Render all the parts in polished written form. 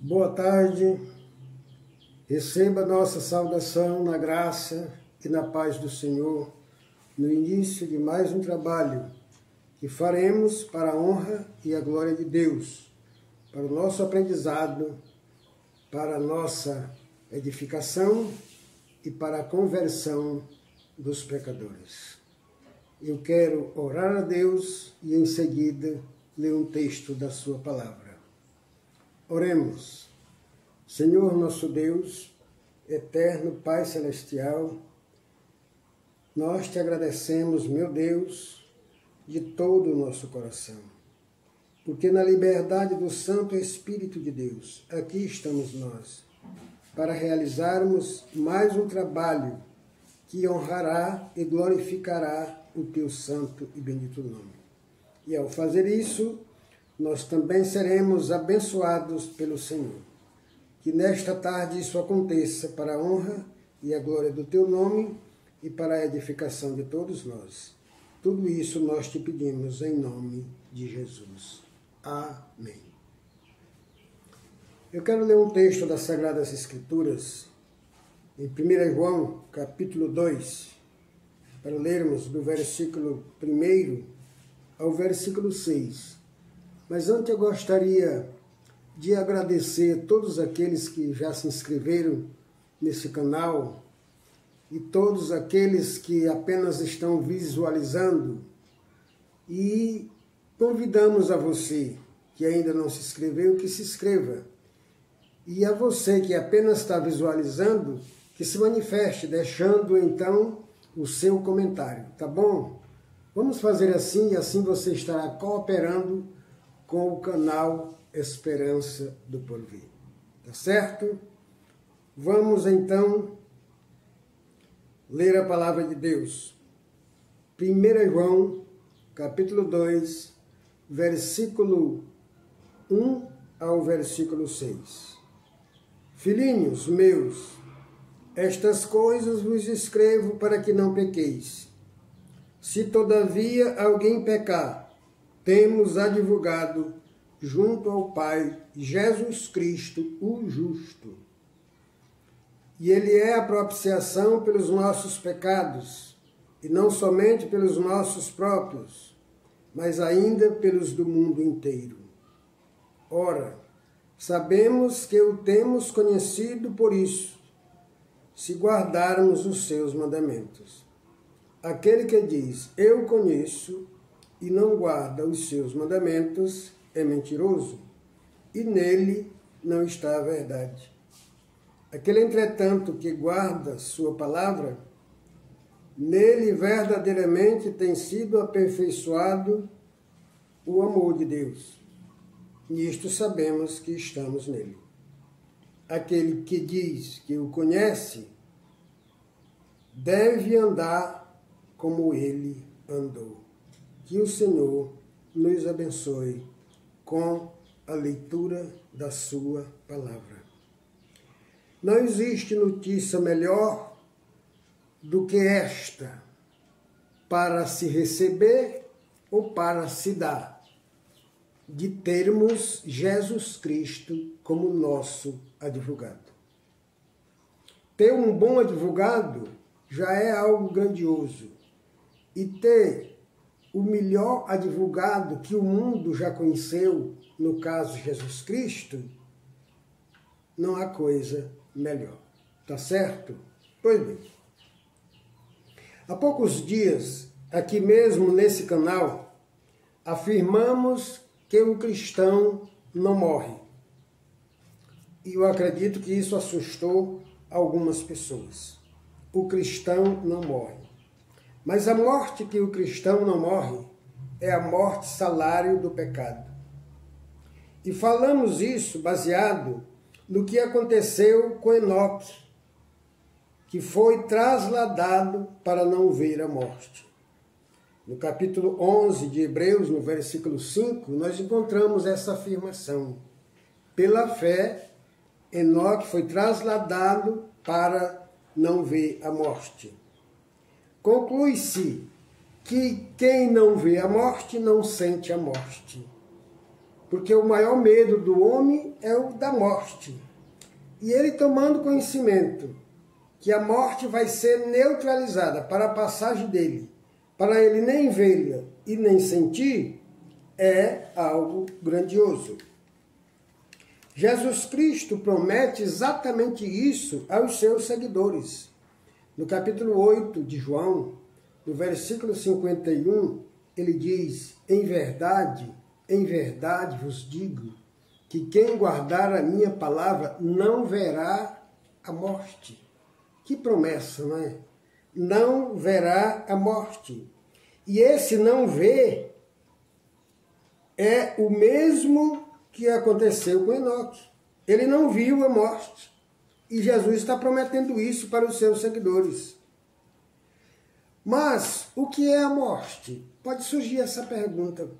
Boa tarde, receba nossa saudação na graça e na paz do Senhor, no início de mais um trabalho que faremos para a honra e a glória de Deus, para o nosso aprendizado, para a nossa edificação e para a conversão dos pecadores. Eu quero orar a Deus e em seguida ler um texto da sua palavra. Oremos. Senhor nosso Deus, eterno Pai Celestial, nós te agradecemos, meu Deus, de todo o nosso coração, porque na liberdade do Santo Espírito de Deus, aqui estamos nós, para realizarmos mais um trabalho que honrará e glorificará o teu santo e bendito nome. E ao fazer isso, nós também seremos abençoados pelo Senhor. Que nesta tarde isso aconteça para a honra e a glória do teu nome e para a edificação de todos nós. Tudo isso nós te pedimos em nome de Jesus. Amém. Eu quero ler um texto das Sagradas Escrituras, em 1 João, capítulo 2, para lermos do versículo 1 ao versículo 6. Mas antes eu gostaria de agradecer a todos aqueles que já se inscreveram nesse canal e todos aqueles que apenas estão visualizando, e convidamos a você que ainda não se inscreveu que se inscreva, e a você que apenas está visualizando que se manifeste, deixando então o seu comentário, tá bom? Vamos fazer assim, e assim você estará cooperando com o canal Esperança do Porvir. Tá certo? Vamos então ler a palavra de Deus. 1 João, capítulo 2, versículo 1 ao versículo 6. Filhinhos meus, estas coisas vos escrevo para que não pequeis. Se todavia alguém pecar, temos advogado junto ao Pai, Jesus Cristo, o justo. E ele é a propiciação pelos nossos pecados, e não somente pelos nossos próprios, mas ainda pelos do mundo inteiro. Ora, sabemos que o temos conhecido por isso, se guardarmos os seus mandamentos. Aquele que diz, eu conheço, e não guarda os seus mandamentos, é mentiroso, e nele não está a verdade. Aquele, entretanto, que guarda sua palavra, nele verdadeiramente tem sido aperfeiçoado o amor de Deus. Nisto sabemos que estamos nele. Aquele que diz que o conhece, deve andar como ele andou. Que o Senhor nos abençoe com a leitura da sua palavra. Não existe notícia melhor do que esta para se receber ou para se dar, de termos Jesus Cristo como nosso advogado. Ter um bom advogado já é algo grandioso, e ter o melhor advogado que o mundo já conheceu, no caso Jesus Cristo, não há coisa melhor. Tá certo? Pois bem. Há poucos dias, aqui mesmo nesse canal, afirmamos que o cristão não morre. E eu acredito que isso assustou algumas pessoas. O cristão não morre. Mas a morte que o cristão não morre é a morte salário do pecado. E falamos isso baseado no que aconteceu com Enoque, que foi trasladado para não ver a morte. No capítulo 11 de Hebreus, no versículo 5, nós encontramos essa afirmação. Pela fé, Enoque foi trasladado para não ver a morte. Conclui-se que quem não vê a morte não sente a morte. porque o maior medo do homem é o da morte. E ele, tomando conhecimento que a morte vai ser neutralizada para a passagem dele, para ele nem vê-la e nem sentir, é algo grandioso. Jesus Cristo promete exatamente isso aos seus seguidores. No capítulo 8 de João, no versículo 51, ele diz: em verdade vos digo, que quem guardar a minha palavra não verá a morte. Que promessa, não é? Não verá a morte. E esse não ver é o mesmo que aconteceu com Enoque. Ele não viu a morte. E Jesus está prometendo isso para os seus seguidores. Mas o que é a morte? Pode surgir essa pergunta.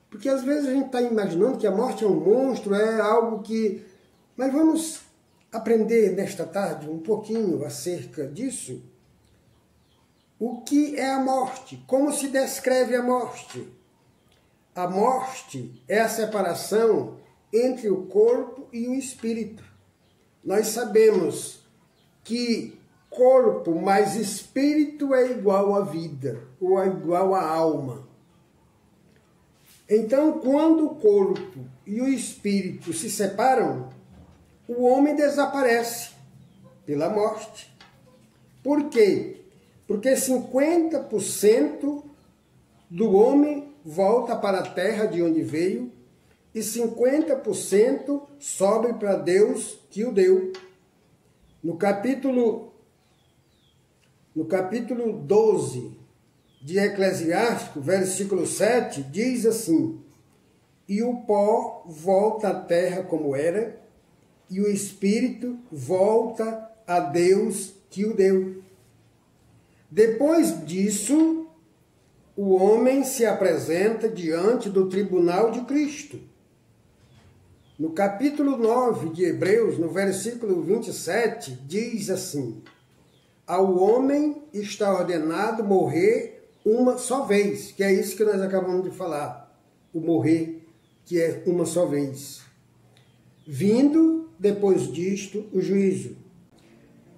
Porque às vezes a gente está imaginando que a morte é um monstro, é algo que... Mas vamos aprender nesta tarde um pouquinho acerca disso. O que é a morte? Como se descreve a morte? A morte é a separação entre o corpo e o espírito. Nós sabemos que corpo mais espírito é igual à vida, ou é igual à alma. Então, quando o corpo e o espírito se separam, o homem desaparece pela morte. Por quê? Porque 50% do homem volta para a terra de onde veio e 50% sobe para Deus que o deu. No capítulo 12 de Eclesiástico, versículo 7, diz assim: e o pó volta à terra como era, e o espírito volta a Deus que o deu. Depois disso, o homem se apresenta diante do tribunal de Cristo. No capítulo 9 de Hebreus, no versículo 27, diz assim: ao homem está ordenado morrer uma só vez, que é isso que nós acabamos de falar, o morrer, que é uma só vez. Vindo, depois disto, o juízo.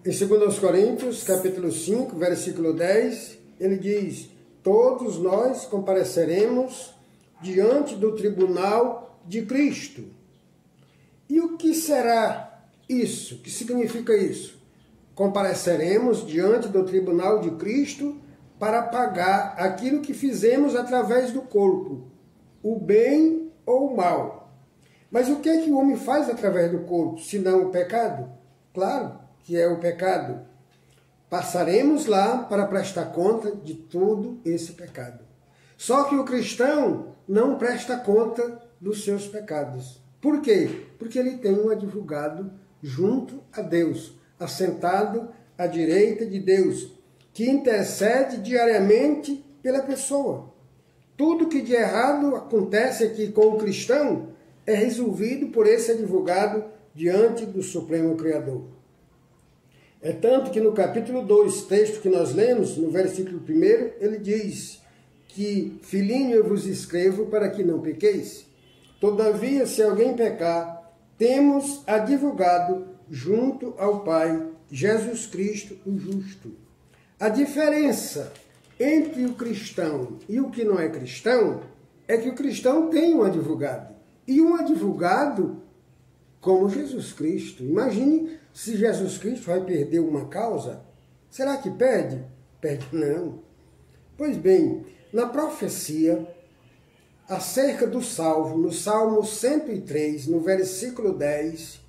Em 2 Coríntios, capítulo 5, versículo 10, ele diz: todos nós compareceremos diante do tribunal de Cristo. E o que será isso? O que significa isso? Compareceremos diante do tribunal de Cristo para pagar aquilo que fizemos através do corpo, o bem ou o mal. Mas o que é que o homem faz através do corpo, senão o pecado? Claro que é o pecado. Passaremos lá para prestar conta de todo esse pecado. Só que o cristão não presta conta dos seus pecados. Por quê? Porque ele tem um advogado junto a Deus, assentado à direita de Deus, que intercede diariamente pela pessoa. Tudo que de errado acontece aqui com o cristão é resolvido por esse advogado diante do Supremo Criador. É tanto que no capítulo 2, texto que nós lemos, no versículo 1, ele diz que, filhinho, eu vos escrevo para que não pequeis. Todavia, se alguém pecar, temos advogado junto ao Pai, Jesus Cristo, o justo. A diferença entre o cristão e o que não é cristão é que o cristão tem um advogado. E um advogado como Jesus Cristo. Imagine se Jesus Cristo vai perder uma causa. Será que perde? Perde não. Pois bem, na profecia acerca do salvo, no Salmo 103, no versículo 10,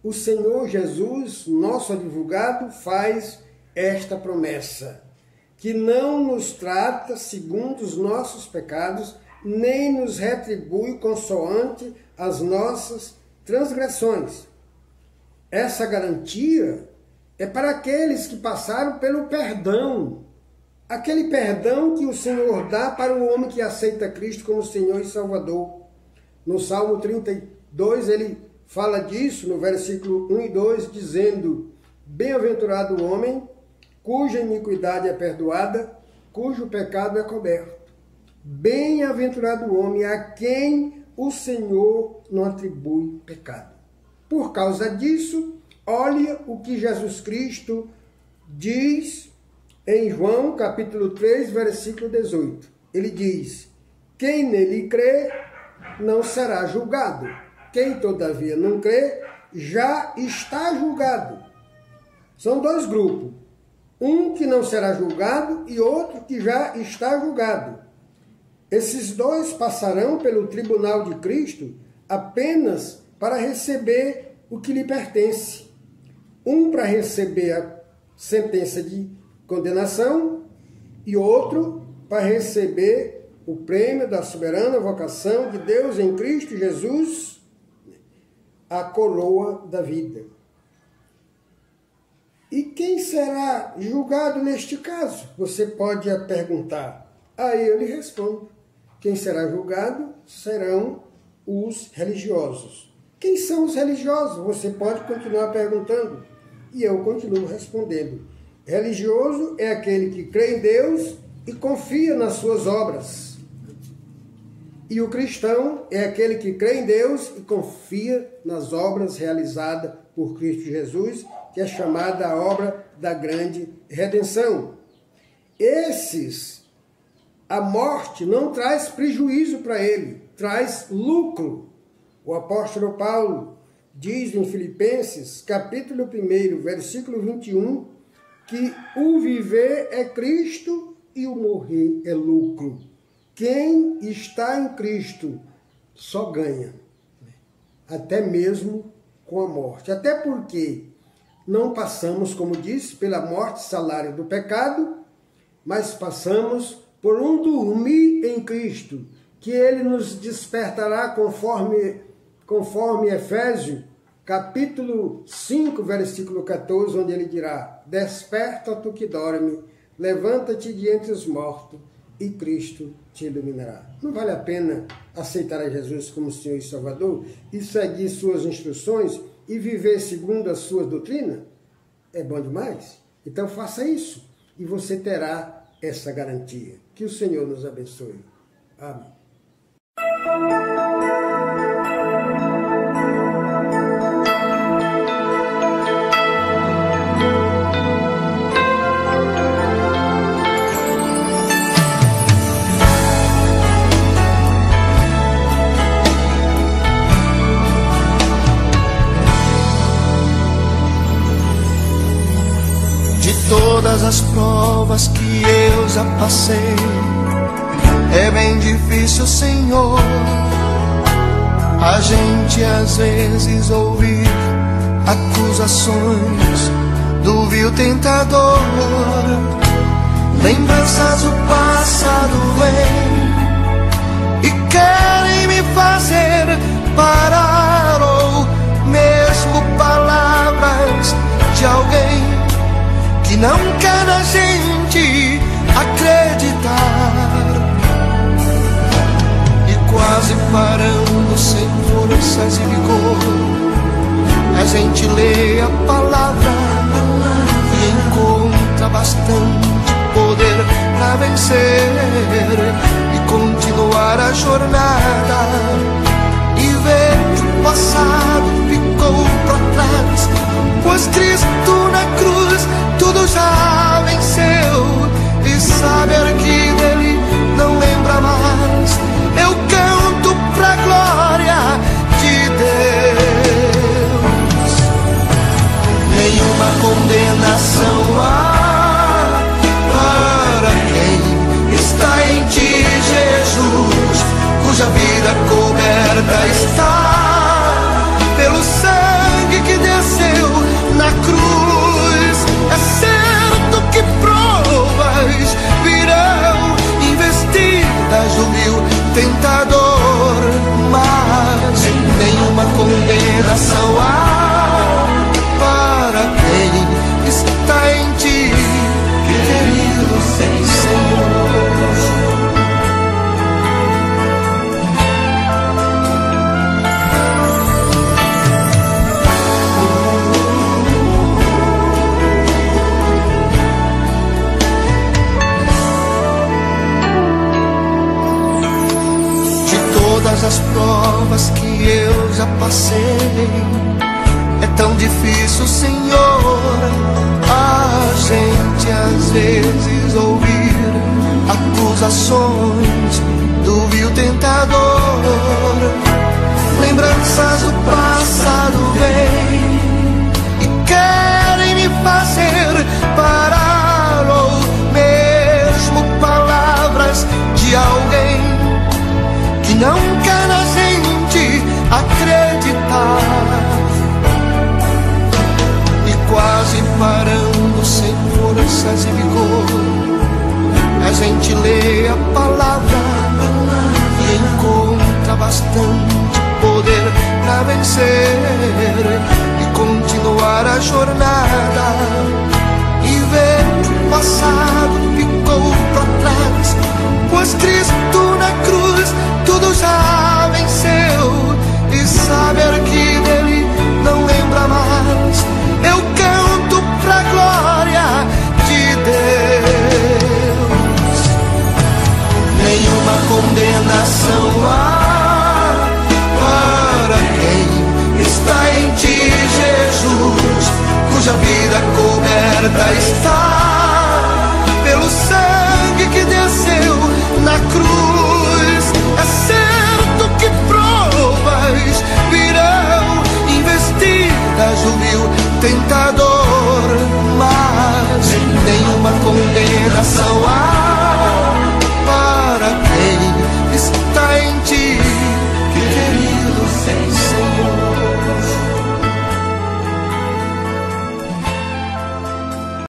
o Senhor Jesus, nosso advogado, faz esta promessa, que não nos trata segundo os nossos pecados, nem nos retribui consoante as nossas transgressões. Essa garantia é para aqueles que passaram pelo perdão, aquele perdão que o Senhor dá para o homem que aceita Cristo como Senhor e Salvador. No Salmo 32, ele fala disso, no versículo 1 e 2, dizendo: bem-aventurado o homem cuja iniquidade é perdoada, cujo pecado é coberto. Bem-aventurado o homem a quem o Senhor não atribui pecado. Por causa disso, olha o que Jesus Cristo diz em João capítulo 3, versículo 18. Ele diz: quem nele crê não será julgado. Quem todavia não crê já está julgado. São dois grupos. Um que não será julgado e outro que já está julgado. Esses dois passarão pelo tribunal de Cristo apenas para receber o que lhe pertence. Um para receber a sentença de condenação e outro para receber o prêmio da soberana vocação de Deus em Cristo Jesus, a coroa da vida. E quem será julgado neste caso? Você pode perguntar. Aí eu lhe respondo. Quem será julgado serão os religiosos. Quem são os religiosos? Você pode continuar perguntando. E eu continuo respondendo. Religioso é aquele que crê em Deus e confia nas suas obras. E o cristão é aquele que crê em Deus e confia nas obras realizadas por Cristo Jesus, que é chamada a obra da grande redenção. Esses, a morte não traz prejuízo para ele, traz lucro. O apóstolo Paulo diz em Filipenses, capítulo 1, versículo 21, que o viver é Cristo e o morrer é lucro. Quem está em Cristo só ganha, até mesmo com a morte. Até porque não passamos, como disse, pela morte, salário do pecado, mas passamos por um dormir em Cristo, que ele nos despertará conforme Efésios, capítulo 5, versículo 14, onde ele dirá: desperta tu que dorme, levanta-te de entre os mortos, e Cristo te iluminará. Não vale a pena aceitar a Jesus como Senhor e Salvador e seguir suas instruções e viver segundo a sua doutrina? É bom demais? Então faça isso e você terá essa garantia. Que o Senhor nos abençoe. Amém. Todas as provas que eu já passei, é bem difícil, Senhor, a gente às vezes ouvir acusações do vil tentador. Lembranças do passado vêm e querem me fazer parar, ou mesmo palavras de alguém que não quer na gente acreditar, e quase parando sem forças e vigor, a gente lê a palavra e encontra bastante poder para vencer e continuar a jornada, e ver que o passado ficou para trás, pois Cristo na cruz tudo já venceu, e saber que dele não lembra mais, eu canto pra glória de Deus. Nenhuma condenação há para quem está em ti, Jesus, cuja vida coberta está as provas que eu já passei. É tão difícil, Senhor, a gente às vezes ouvir acusações do vil tentador. Lembranças do passado vêm e querem me fazer parar, ou mesmo palavras de alguém que não quer na gente acreditar. E quase parando, sem forças e vigor, a gente lê a palavra e encontra bastante poder pra vencer e continuar a jornada, e ver que o passado ficou pra trás, pois Cristo na cruz tudo já venceu, e saber que